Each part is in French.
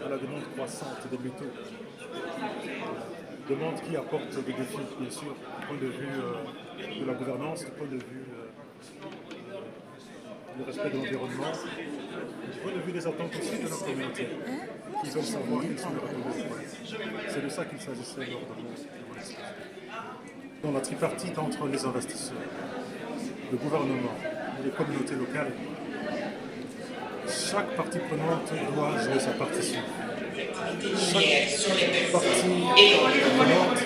à la demande croissante des métaux. Demande qui apporte des défis, bien sûr, du point de vue de la gouvernance, du point de vue du respect de l'environnement, du point de vue des attentes aussi de notre communauté, qui veulent savoir quels sont les retombées du projet. C'est de ça qu'il s'agissait lors de mon exposé. Dans la tripartite entre les investisseurs, le gouvernement et les communautés locales, chaque partie prenante doit jouer sa partition. Chaque partie prenante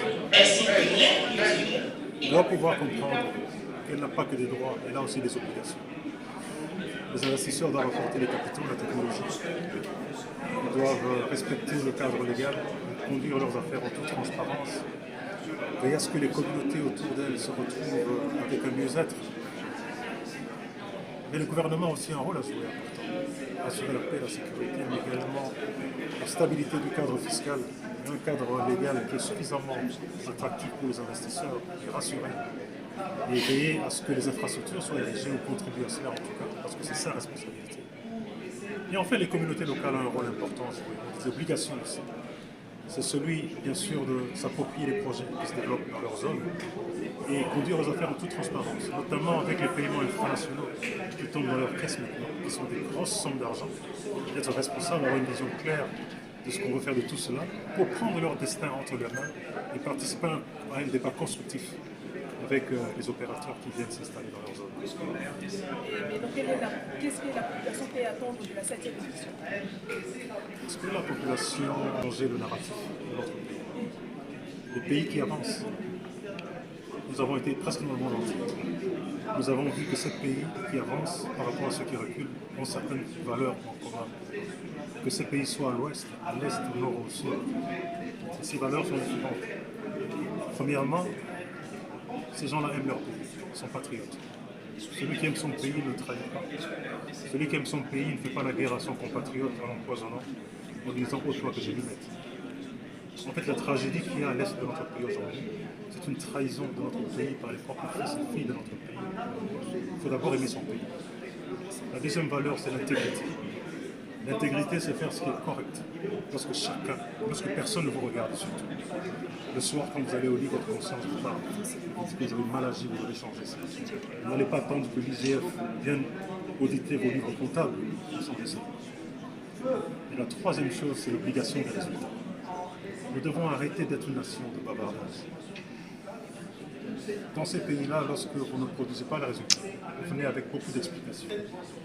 doit pouvoir comprendre qu'elle n'a pas que des droits, elle a aussi des obligations. Les investisseurs doivent apporter les capitaux, la technologie. Ils doivent respecter le cadre légal, conduire leurs affaires en toute transparence, veiller à ce que les communautés autour d'elles se retrouvent avec un mieux-être. Mais le gouvernement a aussi un rôle à jouer important. Assurer la paix, la sécurité, mais également la stabilité du cadre fiscal, un cadre légal qui est suffisamment attractif pour les investisseurs et rassuré. Et veiller à ce que les infrastructures soient érigées ou contribuent à cela en tout cas, parce que c'est sa responsabilité. Et en fait, les communautés locales ont un rôle important à jouer, des obligations aussi. C'est celui, bien sûr, de s'approprier les projets qui se développent dans leur zone et conduire aux affaires en toute transparence, notamment avec les paiements infranationaux qui tombent dans leurs caisses maintenant, qui sont des grosses sommes d'argent. D'être responsable, avoir une vision claire de ce qu'on veut faire de tout cela pour prendre leur destin entre leurs mains et participer à un débat constructif avec les opérateurs qui viennent s'installer dans leur zone. Mais donc, qu'est-ce que la population peut attendre de la 7e édition? Est-ce que la population a changé le narratif de notre pays? Les pays qui avancent. Nous avons été presque dans le monde entier. Nous avons vu que ces pays qui avancent par rapport à ceux qui reculent ont certaines valeurs en commun. Que ces pays soient à l'ouest, à l'est, au nord ou au sud. Ces valeurs sont différentes. Premièrement, ces gens-là aiment leur pays, sont patriotes. Celui qui aime son pays ne trahit pas. Celui qui aime son pays ne fait pas la guerre à son compatriote en l'empoisonnant, en disant « toi que je lui mette ». En fait, la tragédie qu'il y a à l'est de notre pays aujourd'hui, c'est une trahison de notre pays par les propres fils et filles de notre pays. Il faut d'abord aimer son pays. La deuxième valeur, c'est l'intégrité. L'intégrité, c'est faire ce qui est correct. Lorsque personne ne vous regarde surtout. Le soir, quand vous allez au lit, votre conscience vous parle. Vous dites que vous avez mal agi, vous devez changer ça. Vous n'allez pas attendre que l'IGF vienne auditer vos livres comptables pour changer ça. Et la troisième chose, c'est l'obligation des résultats. Nous devons arrêter d'être une nation de bavardage. Dans ces pays-là, lorsque vous ne produisez pas les résultats, vous venez avec beaucoup d'explications.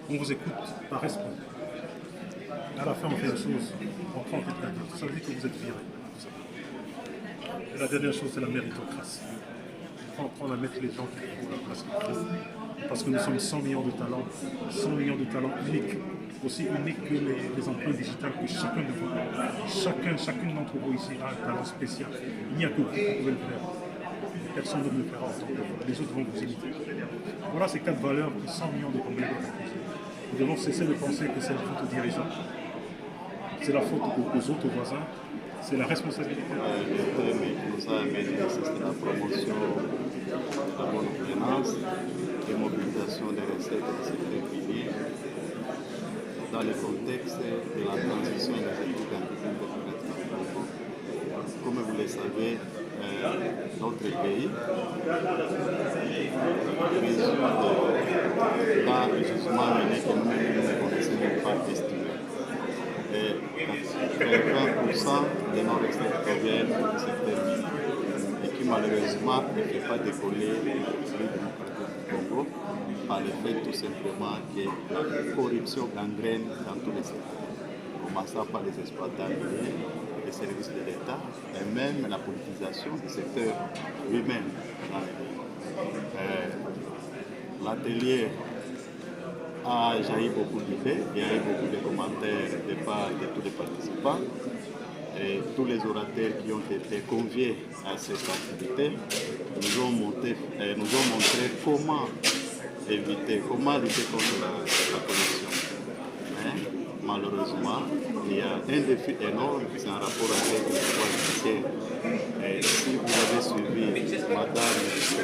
On vous écoute par respect. À la fin, on fait une chose, on prend quelqu'un d'autre. Ça veut dire que vous êtes viré. Et la dernière chose, c'est la méritocratie. On prend à mettre les gens qui font la place qu'il faut. Parce que nous sommes 100 millions de talents, 100 millions de talents uniques, aussi uniques que les empreintes digitales que chacun de vous. Chacune d'entre vous ici a un talent spécial. Il n'y a que vous qui pouvez le faire. Personne ne le fera en tant que vous. Les autres vont vous imiter. Voilà ces 4 valeurs que 100 millions de Congolais doivent appliquer. Nous devons cesser de penser que c'est la faute aux dirigeants, c'est la faute aux autres voisins, c'est la responsabilité. Nous a amené, c'est la promotion de la bonne gouvernance et mobilisation des recettes de secteur pilier dans le contexte de la transition énergétique en Comme vous le savez, notre pays résulte d'enrichissement mené que nous-mêmes ne connaissons même pas estimer. Et 80% de nos recettes proviennent du secteur minier et qui malheureusement ne fait pas décoller le du Congo par le fait tout simplement que la corruption gangrène dans tous les secteurs, commençant par les exploitants miniers, les services de l'État et même la politisation du secteur lui-même dans le pays. L'atelier a jailli beaucoup d'idées, il y a eu beaucoup de commentaires de part de tous les participants et tous les orateurs qui ont été conviés à cette activité nous ont montré comment éviter, comment lutter contre la corruption. Mais, malheureusement, il y a un défi énorme qui est en rapport avec le pouvoir judiciaire. Et si vous avez suivi Madame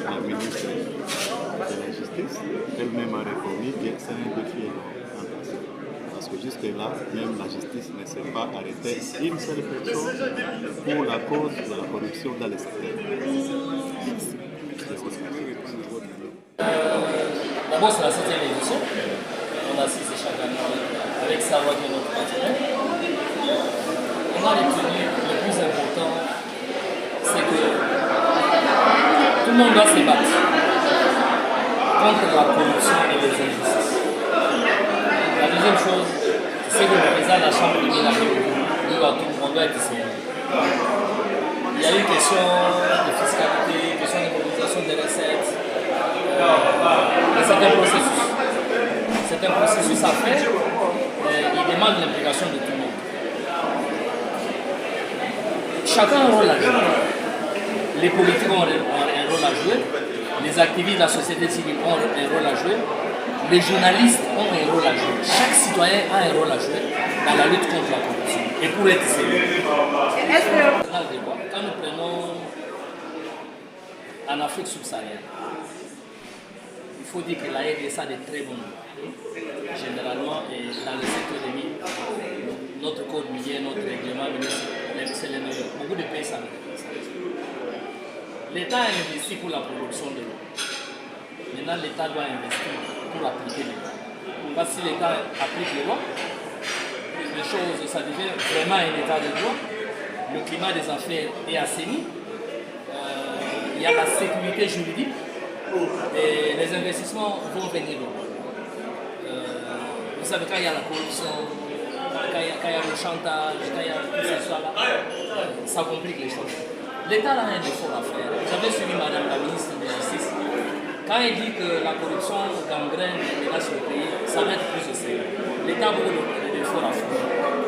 la ministre de la Justice, elle-même a reconnu que c'est un défi énorme. Parce que jusqu'à jusque-là, même la justice ne s'est pas arrêtée une seule personne pour la cause de la corruption dans les secteurs. D'abord, c'est la 7e édition. On assiste chaque année avec Sarwa qui est notre partenaire. On a retenu le plus important, c'est que tout le monde doit se battre contre la corruption et les injustices. La deuxième chose, c'est que le président de la Chambre de on doit être sérieux. Il y a eu question de fiscalité, question de mobilisation des recettes. C'est un processus. C'est un processus à faire. Il demande l'implication de tout le monde. Chacun a un rôle à jouer. Les politiques ont un rôle à jouer. Les activistes de la société civile ont un rôle à jouer. Les journalistes ont un rôle à jouer. Chaque citoyen a un rôle à jouer dans la lutte contre la corruption. Et pour être sérieux. Quand nous prenons en Afrique subsaharienne, il faut dire que la RDC a de très bons niveaux. Généralement, et dans le secteur des mines, notre code minier, notre règlement minier, c'est le meilleur. Beaucoup de pays savent. L'État a investi pour la production de l'eau. Maintenant, l'État doit investir pour appliquer les lois. Parce que si l'État applique les lois, les choses, ça devient vraiment un État de droit. Le climat des affaires est assaini. Il y a la sécurité juridique. Et les investissements vont venir. Vous savez, quand il y a la corruption, quand il y a le chantage, quand il y a tout ça, ça complique les choses. L'État a un effort à faire. J'avais suivi Madame la ministre de la Justice. Quand elle dit que la corruption gangrène et menace le pays, ça va être plus de sérieux. L'État a beaucoup d'efforts à faire.